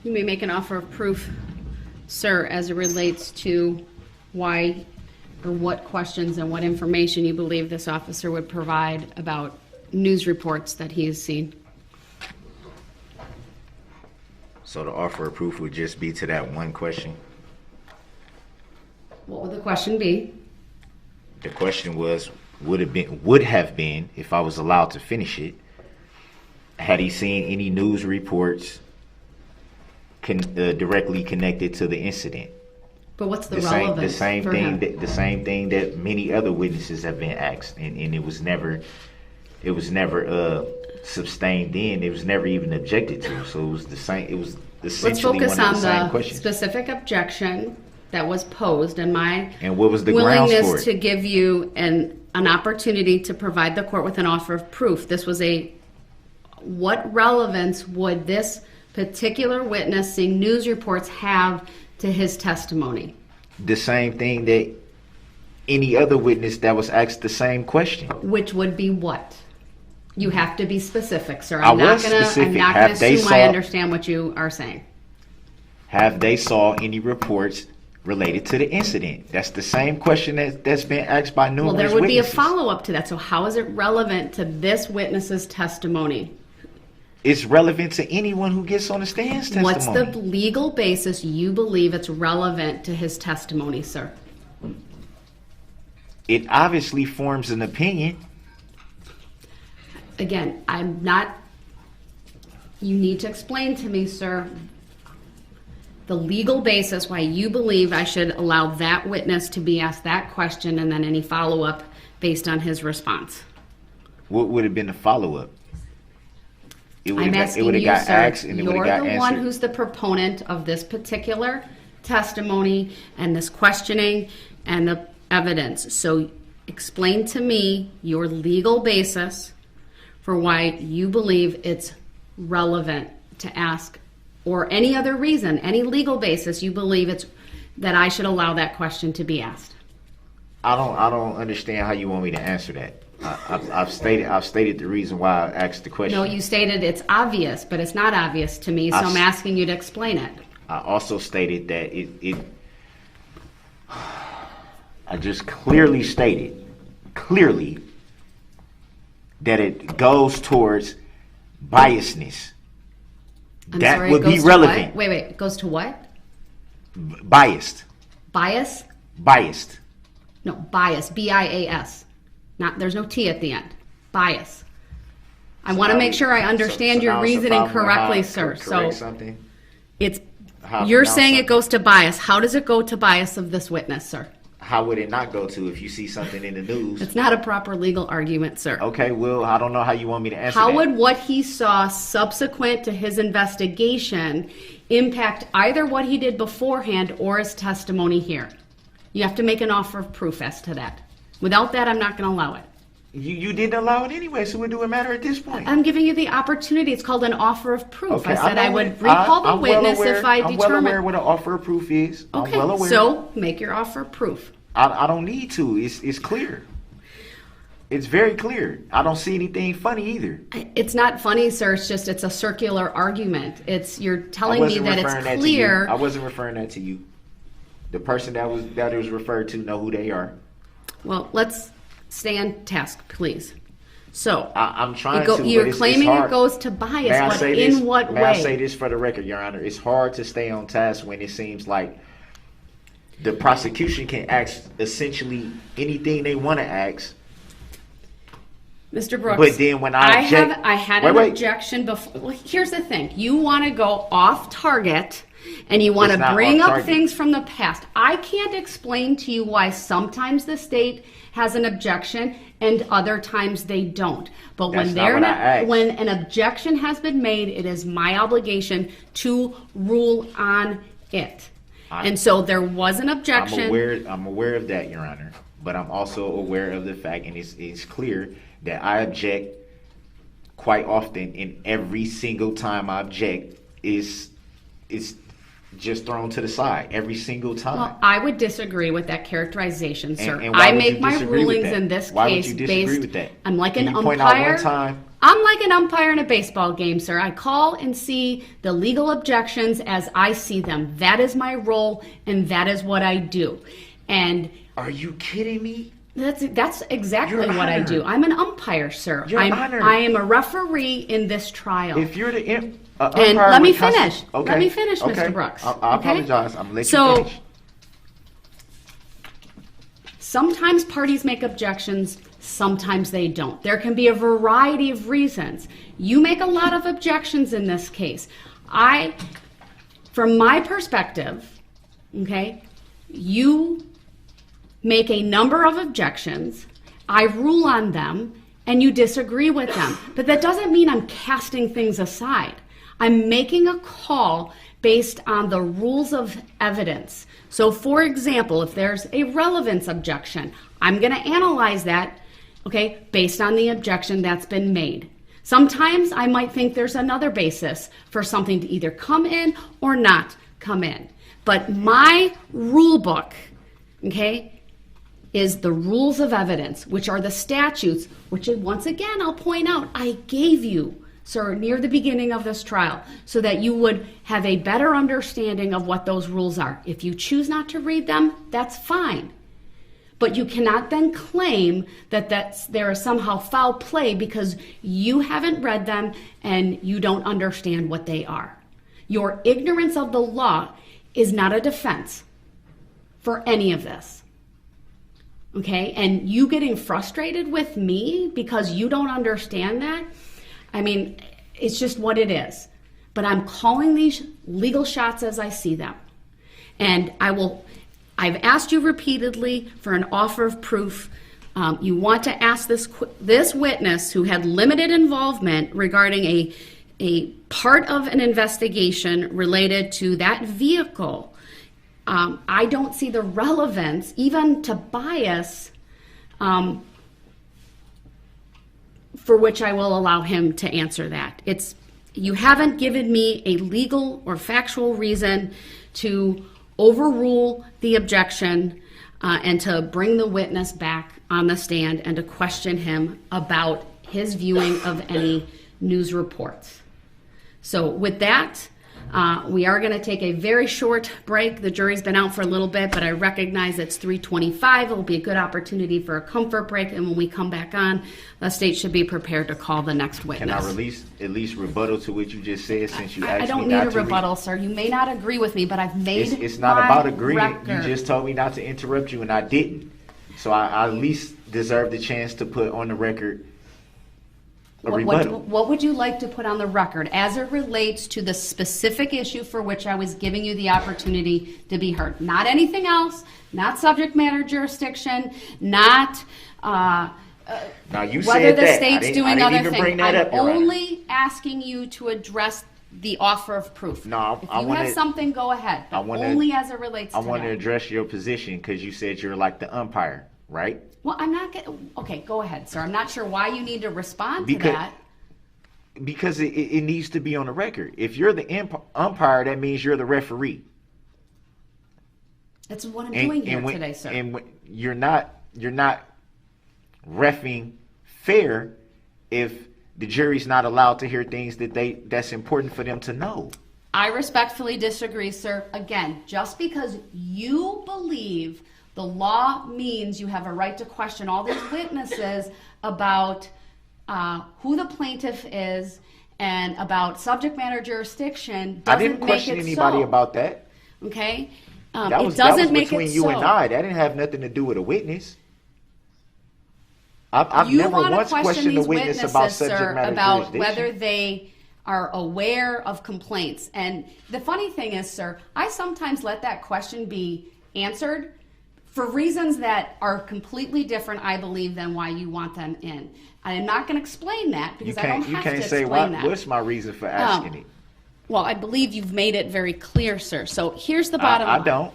You may make an offer of proof, sir, as it relates to why or what questions and what information you believe this officer would provide about news reports that he has seen. So the offer of proof would just be to that one question? What would the question be? The question was, would have been, if I was allowed to finish it, had he seen any news reports directly connected to the incident? But what's the relevance for him? The same thing that many other witnesses have been asked, and it was never sustained then. It was never even objected to. So it was the same. It was essentially one of the same questions. Let's focus on the specific objection that was posed, and what was the grounds for it? Willingness to give you an opportunity to provide the court with an offer of proof. This was what relevance would this particular witness seeing news reports have to his testimony? The same thing that any other witness that was asked the same question. Which would be what? You have to be specific, sir. I'm not going to assume I understand what you are saying. Have they saw any reports related to the incident? That's the same question that's been asked by numerous witnesses. Well, there would be a follow-up to that. So how is it relevant to this witness's testimony? It's relevant to anyone who gets on the stand's testimony. What's the legal basis you believe it's relevant to his testimony, sir? It obviously forms an opinion. Again, you need to explain to me, sir, the legal basis why you believe I should allow that witness to be asked that question and then any follow-up based on his response. What would have been the follow-up? I'm asking you, sir, you're the one who's the proponent of this particular testimony and this questioning and the evidence. So explain to me your legal basis for why you believe it's relevant to ask, or any other reason, any legal basis you believe it's that I should allow that question to be asked. I don't understand how you want me to answer that. I've stated the reason why I asked the question. No, you stated it's obvious, but it's not obvious to me, so I'm asking you to explain it. I also stated that I just clearly stated that it goes towards biasness. That would be relevant. Wait, it goes to what? Biased. Bias? Biased. No, bias, B-I-A-S. There's no T at the end. Bias. I want to make sure I understand your reasoning correctly, sir. So you're saying it goes to bias. How does it go to bias of this witness, sir? How would it not go to if you see something in the news? It's not a proper legal argument, sir. Okay, well, I don't know how you want me to answer that. How would what he saw subsequent to his investigation impact either what he did beforehand or his testimony here? You have to make an offer of proof as to that. Without that, I'm not going to allow it. You didn't allow it anyway, so what do it matter at this point? I'm giving you the opportunity. It's called an offer of proof. Okay, I said I would recall the witness if I determined. I'm well aware what an offer of proof is. Okay, I'm well aware. So make your offer of proof. I don't need to. It's clear. It's very clear. I don't see anything funny either. It's not funny, sir. It's a circular argument. You're telling me that it's clear. I wasn't referring that to you. The person that it was referred to know who they are. Well, let's stay on task, please. So I'm trying to. You're claiming it goes to bias, but in what way? May I say this for the record, Your Honor? It's hard to stay on task when it seems like the prosecution can ask essentially anything they want to ask. Mr. Brooks, but then when I had an objection before. Well, here's the thing: you want to go off target. And you want to bring up things from the past. I can't explain to you why sometimes the state has an objection and other times they don't. But when an objection has been made, it is my obligation to rule on it. And so there was an objection. I'm aware of that, Your Honor. But I'm also aware of the fact, and it's clear that I object quite often, and every single time I object is just thrown to the side every single time. Well, I would disagree with that characterization, sir. And I make my rulings in this case based. I'm like an umpire. I'm like an umpire in a baseball game, sir. I call and see the legal objections as I see them. That is my role, and that is what I do. And are you kidding me? That's exactly Your what I Honor. do. I'm an umpire, sir. Your Honor. I am a referee in this trial. If you're the and let me finish. Okay. Let me finish, Okay. Mr. Brooks. I Okay? apologize. I'm going to let you finish. Sometimes parties make objections, sometimes they don't. There can be a variety of reasons. You make a lot of objections in this case. From my perspective, okay, you make a number of objections, I rule on them, and you disagree with them. But that doesn't mean I'm casting things aside. I'm making a call based on the rules of evidence. So, for example, if there's a relevance objection, I'm going to analyze that, okay, based on the objection that's been made. Sometimes I might think there's another basis for something to either come in or not come in. But my rule book, okay, is the rules of evidence, which are the statutes, which once again, I'll point out, I gave you, sir, near the beginning of this trial, so that you would have a better understanding of what those rules are. If you choose not to read them, that's fine. But you cannot then claim that there is somehow foul play because you haven't read them and you don't understand what they are. Your ignorance of the law is not a defense for any of this. Okay, and you getting frustrated with me because you don't understand that, I mean, it's just what it is. But I'm calling these legal shots as I see them. And I've asked you repeatedly for an offer of proof. You want to ask this witness who had limited involvement regarding a part of an investigation related to that vehicle. I don't see the relevance, even to bias, for which I will allow him to answer that. You haven't given me a legal or factual reason to overrule the objection and to bring the witness back on the stand and to question him about his viewing of any news reports. So with that, we are going to take a very short break. The jury's been out for a little bit, but I recognize it's 3:25. It will be a good opportunity for a comfort break, and when we come back on, the state should be prepared to call the next witness. Can I release at least rebuttal to what you just said since you asked me not to? I don't need a rebuttal, sir. You may not agree with me, but I've made It's not about agreeing. record. You just told me not to interrupt you, and I didn't. So I at least deserve the chance to put on the record a rebuttal. What would you like to put on the record as it relates to the specific issue for which I was giving you the opportunity to be heard? Not anything else, not subject matter jurisdiction, not Now you whether said the that. state's doing other things. Bring that I'm up, Your Honor. only asking you to address the offer of proof. No, if I you wanna- have something, go ahead. But only as it relates to I want to that. address your position because you said you're like the umpire, right? Well, I'm not getting... Okay, go ahead, sir. I'm not sure why you need to respond to Because- that. Because it needs to be on the record. If you're the umpire, that means you're the referee. That's what I'm doing here today, sir. And you're not reffing fair if the jury's not allowed to hear things that's important for them to know. I respectfully disagree, sir. Again, just because you believe the law means you have a right to question all these witnesses about who the plaintiff is and about subject matter jurisdiction doesn't I didn't question make it anybody so. about that. Okay? That was make between it you so. and I. That didn't have nothing to do with a witness. I've You never want to once question questioned a these witness witnesses, about subject sir, matter about jurisdiction. whether they are aware of complaints. And the funny thing is, sir, I sometimes let that question be answered for reasons that are completely different, I believe, than why you want them in. I am not going to explain that because I don't have to explain that. You can't say what's my reason for asking it. Well, I believe you've made it very clear, sir. So here's the bottom line. I don't.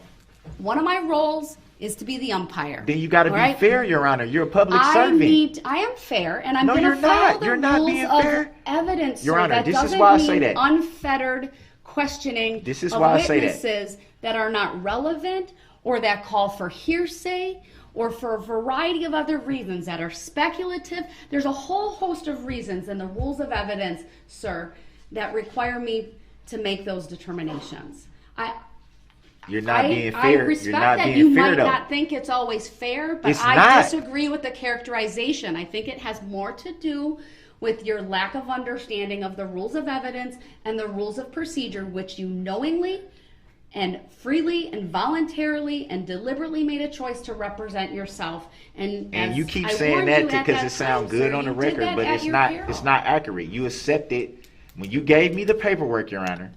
One of my roles is to be the umpire. Then you got to be fair, Your Honor. You're a public servant. I am fair, and I'm No, going you're to follow not. the You're not rules being of fair. evidence, Your sir. Honor, That this is doesn't why I mean say that. unfettered questioning This is of why I say that. witnesses that are not relevant or that call for hearsay or for a variety of other reasons that are speculative, there's a whole host of reasons in the rules of evidence, sir, that require me to make those determinations. You're not being fair. I respect You're not that being you fair, might though. not think it's always fair, but It's I not. disagree with the characterization. I think it has more to do with your lack of understanding of the rules of evidence and the rules of procedure, which you knowingly and freely and voluntarily and deliberately made a choice to represent yourself. And you keep I saying warned that you at because that it sounds time, good sir. on the You did record, that but at it's your not. peril. It's not accurate. You accepted when you gave me the paperwork, Your Honor.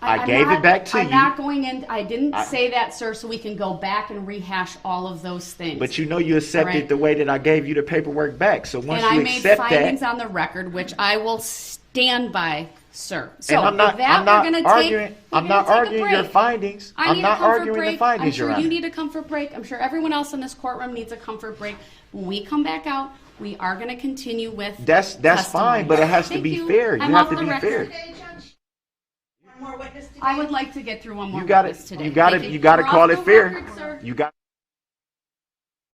I I'm gave not- it back to I'm you. not going in. I didn't say that, sir, so we can go back and rehash all of those things. But you know you accepted All right. the way that I gave you the paperwork back. So once And you I made accept findings that, on the record, which I will stand by, sir. So and I'm not, with that, I'm not we're going to arguing. I'm not arguing your break. findings. I I'm need not a comfort arguing break. the findings, I'm sure Your you Honor. need a comfort break. I'm sure everyone else in this courtroom needs a comfort break. When we come back out, we are going to continue with That's testimony. fine, but it has to Thank be you. fair. You I'm have off to the be record. fair. Today, Judge? One more witness today? I would like to get through one more You got witness it. today. You got Thank it. You got to We're call off it the fair. record, sir. You got.